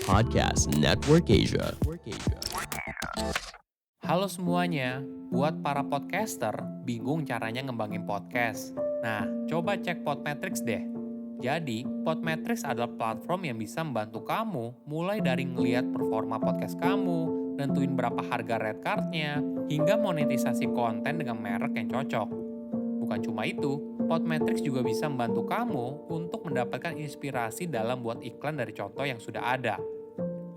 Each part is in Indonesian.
Podcast Network Asia. Halo semuanya, buat para podcaster bingung caranya ngembangin podcast. Nah, coba cek Podmetrics deh. Jadi, Podmetrics adalah platform yang bisa membantu kamu mulai dari ngeliat performa podcast kamu, nentuin berapa harga red card-nya, hingga monetisasi konten dengan merek yang cocok. Bukan cuma itu, Podmetrics juga bisa membantu kamu untuk mendapatkan inspirasi dalam buat iklan dari contoh yang sudah ada.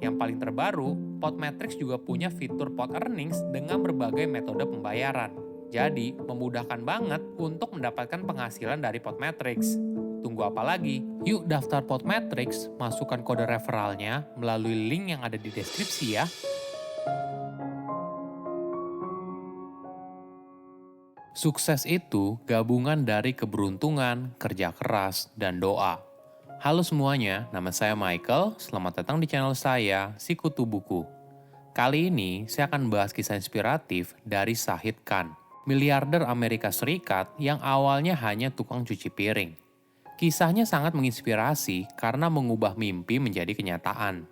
Yang paling terbaru, Podmetrics juga punya fitur Pod Earnings dengan berbagai metode pembayaran. Jadi, memudahkan banget untuk mendapatkan penghasilan dari Podmetrics. Tunggu apa lagi? Yuk daftar Podmetrics, masukkan kode referralnya melalui link yang ada di deskripsi ya. Sukses itu gabungan dari keberuntungan, kerja keras, dan doa. Halo semuanya, nama saya Michael. Selamat datang di channel saya, Sikutu Buku. Kali ini saya akan bahas kisah inspiratif dari Shahid Khan, miliarder Amerika Serikat yang awalnya hanya tukang cuci piring. Kisahnya sangat menginspirasi karena mengubah mimpi menjadi kenyataan.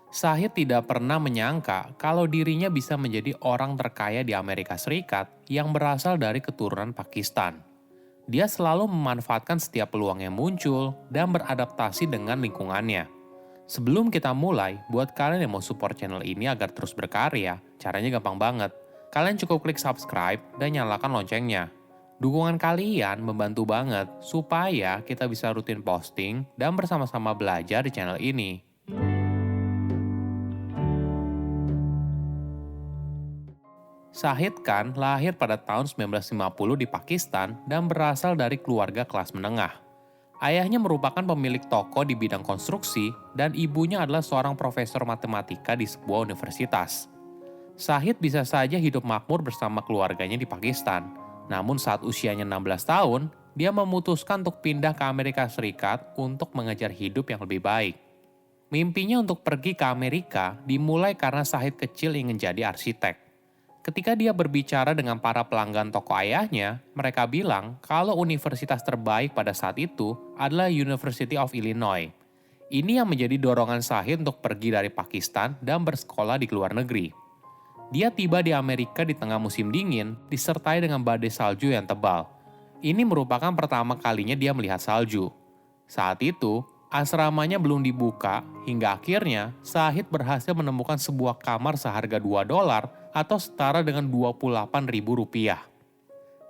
Shahid tidak pernah menyangka kalau dirinya bisa menjadi orang terkaya di Amerika Serikat yang berasal dari keturunan Pakistan. Dia selalu memanfaatkan setiap peluang yang muncul dan beradaptasi dengan lingkungannya. Sebelum kita mulai, buat kalian yang mau support channel ini agar terus berkarya, caranya gampang banget. Kalian cukup klik subscribe dan nyalakan loncengnya. Dukungan kalian membantu banget supaya kita bisa rutin posting dan bersama-sama belajar di channel ini. Shahid Khan lahir pada tahun 1950 di Pakistan dan berasal dari keluarga kelas menengah. Ayahnya merupakan pemilik toko di bidang konstruksi dan ibunya adalah seorang profesor matematika di sebuah universitas. Shahid bisa saja hidup makmur bersama keluarganya di Pakistan. Namun saat usianya 16 tahun, dia memutuskan untuk pindah ke Amerika Serikat untuk mengejar hidup yang lebih baik. Mimpinya untuk pergi ke Amerika dimulai karena Shahid kecil ingin jadi arsitek. Ketika dia berbicara dengan para pelanggan toko ayahnya, mereka bilang kalau universitas terbaik pada saat itu adalah University of Illinois. Ini yang menjadi dorongan Shahid untuk pergi dari Pakistan dan bersekolah di luar negeri. Dia tiba di Amerika di tengah musim dingin, disertai dengan badai salju yang tebal. Ini merupakan pertama kalinya dia melihat salju. Saat itu, asramanya belum dibuka, hingga akhirnya Shahid berhasil menemukan sebuah kamar seharga $2 atau setara dengan Rp28.000.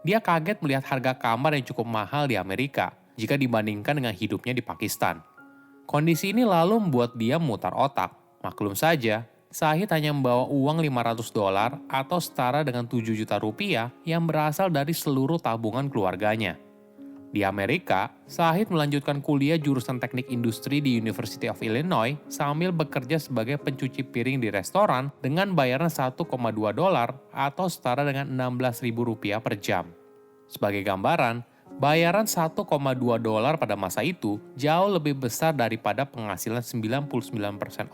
Dia kaget melihat harga kamar yang cukup mahal di Amerika jika dibandingkan dengan hidupnya di Pakistan. Kondisi ini lalu membuat dia memutar otak. Maklum saja, Shahid hanya membawa uang $500 atau setara dengan Rp7 juta yang berasal dari seluruh tabungan keluarganya. Di Amerika, Shahid melanjutkan kuliah jurusan teknik industri di University of Illinois sambil bekerja sebagai pencuci piring di restoran dengan bayaran $1,2 atau setara dengan Rp16.000 per jam. Sebagai gambaran, bayaran $1,2 pada masa itu jauh lebih besar daripada penghasilan 99%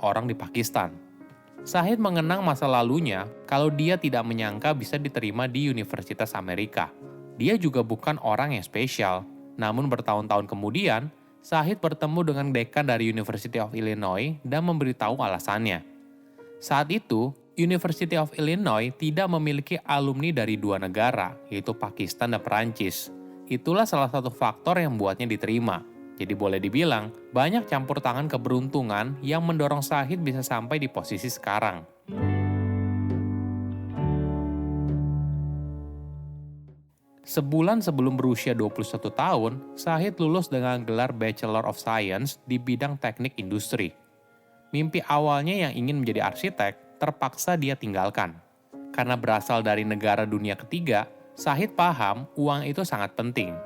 orang di Pakistan. Shahid mengenang masa lalunya kalau dia tidak menyangka bisa diterima di Universitas Amerika. Dia juga bukan orang yang spesial, namun bertahun-tahun kemudian, Shahid bertemu dengan dekan dari University of Illinois dan memberitahu alasannya. Saat itu, University of Illinois tidak memiliki alumni dari dua negara, yaitu Pakistan dan Perancis. Itulah salah satu faktor yang membuatnya diterima. Jadi boleh dibilang, banyak campur tangan keberuntungan yang mendorong Shahid bisa sampai di posisi sekarang. Sebulan sebelum berusia 21 tahun, Shahid lulus dengan gelar Bachelor of Science di bidang teknik industri. Mimpi awalnya yang ingin menjadi arsitek terpaksa dia tinggalkan. Karena berasal dari negara dunia ketiga, Shahid paham uang itu sangat penting.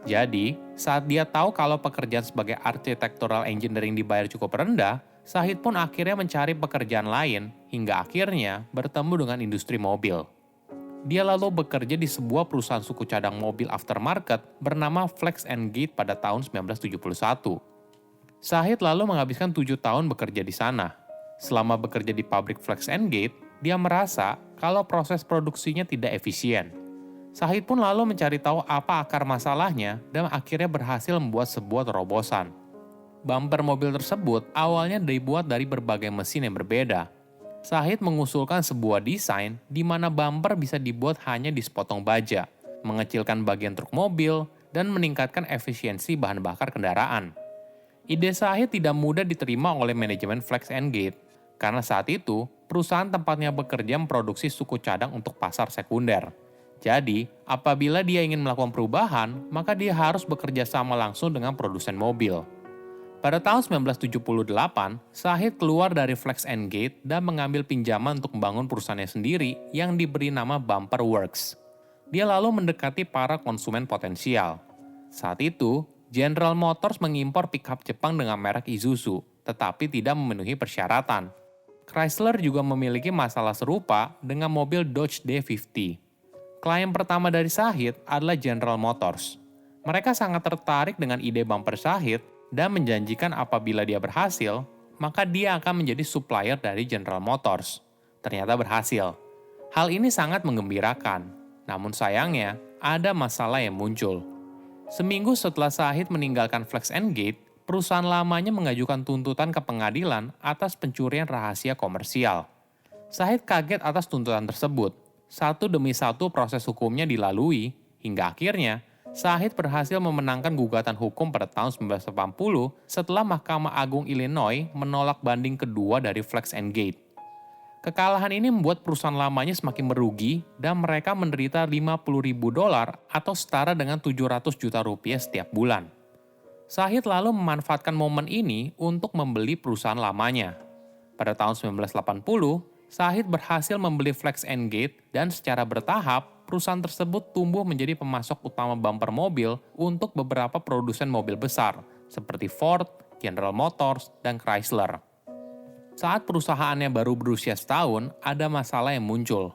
Jadi, saat dia tahu kalau pekerjaan sebagai architectural engineering dibayar cukup rendah, Shahid pun akhirnya mencari pekerjaan lain hingga akhirnya bertemu dengan industri mobil. Dia lalu bekerja di sebuah perusahaan suku cadang mobil aftermarket bernama Flex and Gate pada tahun 1971. Shahid lalu menghabiskan 7 tahun bekerja di sana. Selama bekerja di pabrik Flex and Gate, dia merasa kalau proses produksinya tidak efisien. Shahid pun lalu mencari tahu apa akar masalahnya dan akhirnya berhasil membuat sebuah terobosan. Bumper mobil tersebut awalnya dibuat dari berbagai mesin yang berbeda. Shahid mengusulkan sebuah desain di mana bumper bisa dibuat hanya di sepotong baja, mengecilkan bagian truk mobil, dan meningkatkan efisiensi bahan bakar kendaraan. Ide Shahid tidak mudah diterima oleh manajemen Flex and Gate, karena saat itu perusahaan tempatnya bekerja memproduksi suku cadang untuk pasar sekunder. Jadi, apabila dia ingin melakukan perubahan, maka dia harus bekerja sama langsung dengan produsen mobil. Pada tahun 1978, Shahid keluar dari Flex and Gate dan mengambil pinjaman untuk membangun perusahaannya sendiri yang diberi nama Bumper Works. Dia lalu mendekati para konsumen potensial. Saat itu, General Motors mengimpor pickup Jepang dengan merek Isuzu, tetapi tidak memenuhi persyaratan. Chrysler juga memiliki masalah serupa dengan mobil Dodge D50. Klien pertama dari Shahid adalah General Motors. Mereka sangat tertarik dengan ide bumper Shahid dan menjanjikan apabila dia berhasil, maka dia akan menjadi supplier dari General Motors. Ternyata berhasil. Hal ini sangat menggembirakan. Namun sayangnya, ada masalah yang muncul. Seminggu setelah Shahid meninggalkan Flex and Gate, perusahaan lamanya mengajukan tuntutan ke pengadilan atas pencurian rahasia komersial. Shahid kaget atas tuntutan tersebut. Satu demi satu proses hukumnya dilalui, hingga akhirnya Shahid berhasil memenangkan gugatan hukum pada tahun 1980 setelah Mahkamah Agung Illinois menolak banding kedua dari Flex and Gate. Kekalahan ini membuat perusahaan lamanya semakin merugi dan mereka menderita $50.000 atau setara dengan 700 juta rupiah setiap bulan. Shahid lalu memanfaatkan momen ini untuk membeli perusahaan lamanya. Pada tahun 1980, Shahid berhasil membeli Flex and Gate dan secara bertahap perusahaan tersebut tumbuh menjadi pemasok utama bumper mobil untuk beberapa produsen mobil besar seperti Ford, General Motors, dan Chrysler. Saat perusahaannya baru berusia setahun, ada masalah yang muncul.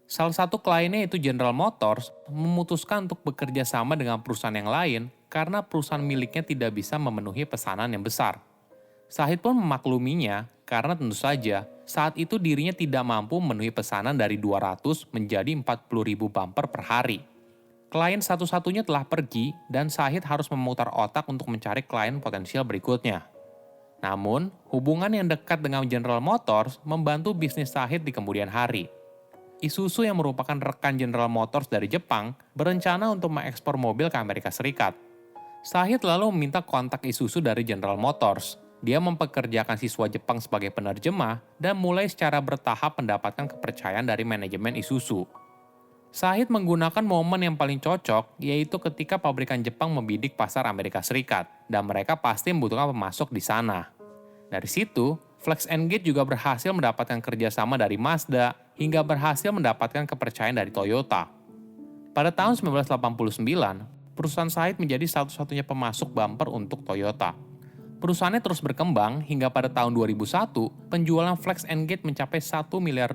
Salah satu kliennya yaitu General Motors memutuskan untuk bekerja sama dengan perusahaan yang lain karena perusahaan miliknya tidak bisa memenuhi pesanan yang besar. Shahid pun memakluminya karena tentu saja saat itu dirinya tidak mampu memenuhi pesanan dari 200 menjadi 40.000 bumper per hari. Klien satu-satunya telah pergi dan Shahid harus memutar otak untuk mencari klien potensial berikutnya. Namun, hubungan yang dekat dengan General Motors membantu bisnis Shahid di kemudian hari. Isuzu yang merupakan rekan General Motors dari Jepang berencana untuk mengekspor mobil ke Amerika Serikat. Shahid lalu meminta kontak Isuzu dari General Motors. Dia mempekerjakan siswa Jepang sebagai penerjemah dan mulai secara bertahap mendapatkan kepercayaan dari manajemen Isuzu. Shahid menggunakan momen yang paling cocok, yaitu ketika pabrikan Jepang membidik pasar Amerika Serikat, dan mereka pasti membutuhkan pemasok di sana. Dari situ, Flex and Gate juga berhasil mendapatkan kerjasama dari Mazda, hingga berhasil mendapatkan kepercayaan dari Toyota. Pada tahun 1989, perusahaan Shahid menjadi satu-satunya pemasok bumper untuk Toyota. Perusahaannya terus berkembang hingga pada tahun 2001, penjualan Flex and Gate mencapai $1 miliar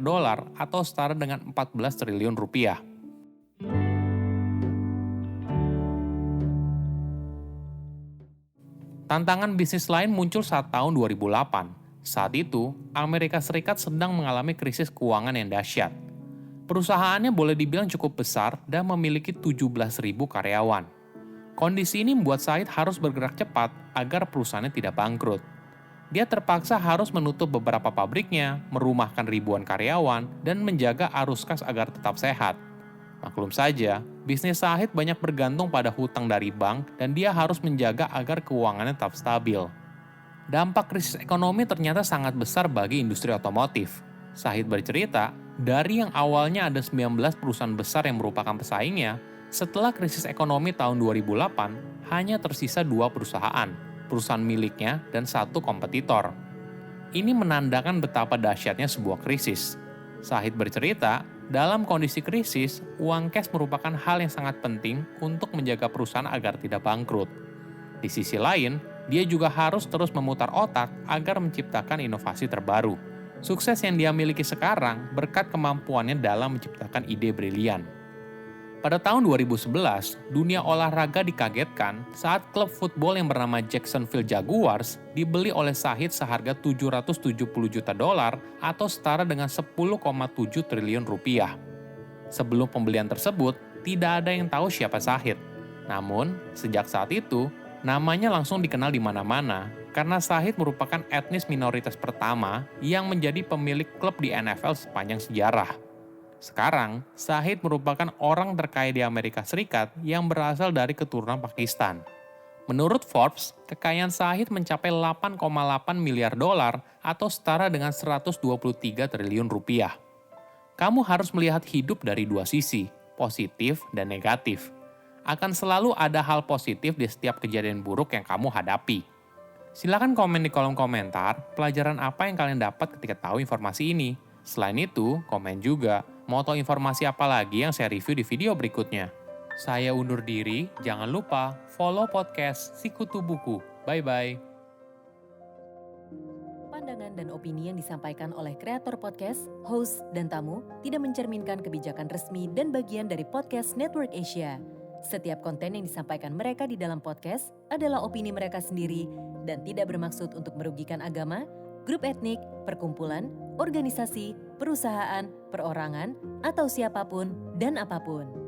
atau setara dengan 14 triliun rupiah. Tantangan bisnis lain muncul saat tahun 2008. Saat itu, Amerika Serikat sedang mengalami krisis keuangan yang dahsyat. Perusahaannya boleh dibilang cukup besar dan memiliki 17.000 karyawan. Kondisi ini membuat Shahid harus bergerak cepat agar perusahaannya tidak bangkrut. Dia terpaksa harus menutup beberapa pabriknya, merumahkan ribuan karyawan, dan menjaga arus kas agar tetap sehat. Maklum saja, bisnis Shahid banyak bergantung pada hutang dari bank dan dia harus menjaga agar keuangannya tetap stabil. Dampak krisis ekonomi ternyata sangat besar bagi industri otomotif. Shahid bercerita, dari yang awalnya ada 19 perusahaan besar yang merupakan pesaingnya, setelah krisis ekonomi tahun 2008, hanya tersisa 2 perusahaan miliknya dan 1 kompetitor. Ini menandakan betapa dahsyatnya sebuah krisis. Shahid bercerita, dalam kondisi krisis, uang cash merupakan hal yang sangat penting untuk menjaga perusahaan agar tidak bangkrut. Di sisi lain, dia juga harus terus memutar otak agar menciptakan inovasi terbaru. Sukses yang dia miliki sekarang berkat kemampuannya dalam menciptakan ide brilian. Pada tahun 2011, dunia olahraga dikagetkan saat klub football yang bernama Jacksonville Jaguars dibeli oleh Shahid seharga $770 juta atau setara dengan 10,7 triliun rupiah. Sebelum pembelian tersebut, tidak ada yang tahu siapa Shahid. Namun, sejak saat itu, namanya langsung dikenal di mana-mana karena Shahid merupakan etnis minoritas pertama yang menjadi pemilik klub di NFL sepanjang sejarah. Sekarang, Shahid merupakan orang terkaya di Amerika Serikat yang berasal dari keturunan Pakistan. Menurut Forbes, kekayaan Shahid mencapai 8,8 miliar dolar atau setara dengan 123 triliun rupiah. Kamu harus melihat hidup dari dua sisi, positif dan negatif. Akan selalu ada hal positif di setiap kejadian buruk yang kamu hadapi. Silakan komen di kolom komentar pelajaran apa yang kalian dapat ketika tahu informasi ini. Selain itu, komen juga mau tahu informasi apa lagi yang saya review di video berikutnya. Saya undur diri, jangan lupa follow podcast Sikutu Buku. Bye-bye. Pandangan dan opini yang disampaikan oleh kreator podcast, host, dan tamu tidak mencerminkan kebijakan resmi dan bagian dari Podcast Network Asia. Setiap konten yang disampaikan mereka di dalam podcast adalah opini mereka sendiri dan tidak bermaksud untuk merugikan agama, grup etnik, perkumpulan, organisasi, perusahaan, perorangan, atau siapapun dan apapun.